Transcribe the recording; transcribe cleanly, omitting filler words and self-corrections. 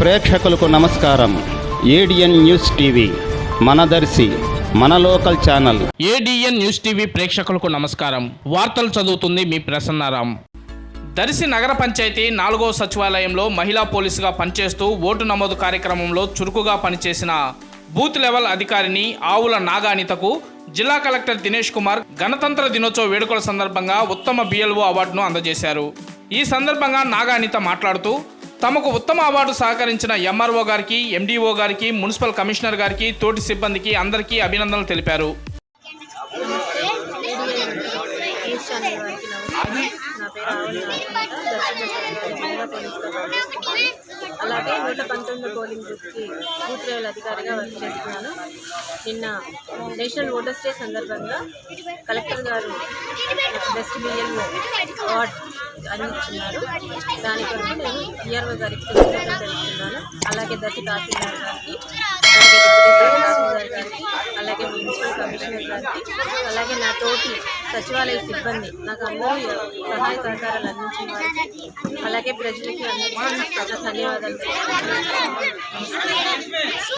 ప్రేక్షకులకు నమస్కారం. ADN news TV మనదర్శి మన local channel. ADN news TV ప్రేక్షకులకు నమస్కారం. వార్తలు చదువుతుంది మీ ప్రసన్నారాం. దర్శి నగర పంచాయతీ 4వ సచివాలయంలో మహిళా పోలీసుగా పనిచేస్తూ ఓటు నమోదు కార్యక్రమంలో చురుకుగా పనిచేసిన బూత్ లెవెల్ అధికారిని ఆవుల నాగానితకు జిల్లా కలెక్టర్ దినేష్ కుమార్ గణతంత్ర దినోత్సవ వేడుకల సందర్భంగా ఉత్తమ బిఎల్ఓ అవార్డును అందజేశారు. ఈ సందర్భంగా నాగానిత మాట్లాడుతూ తమకు ఉత్తమ అవార్డు సహకరించిన ఎంఆర్ఓ గారికి, ఎండిఓ గారికి, మున్సిపల్ కమిషనర్ గారికి, తోటి సిబ్బందికి అందరికీ అభినందనలు తెలిపారు. అలాగే 119 పోలింగ్ బూత్కి బూత్ లెవెల్ అధికారిగా వర్క్ చేస్తున్నాను. నిన్న నేషనల్ ఓటర్స్ డే సందర్భంగా కలెక్టర్ గారు బెస్ట్ బిఎల్ఓ అవార్డు అందించున్నారు. దాని కొరకు నేను ఈఆర్ఓ గారికి కృతజ్ఞతలు తెలుపుతున్నాను. అలాగే దర్శి తహసీల్దార్ గారికి, అలాగే డిప్యూటీ తహసీల్దార్ గారికి, అలాగే మున్సిపల్ కమిషనర్ గారికి, అలాగే నా తోటి సచివాలయ సిబ్బంది నాకు అందరూ సహాయ సహకారాలు అందించిన వారికి, అలాగే ప్రజలకి అందరికీ ధన్యవాదాలు.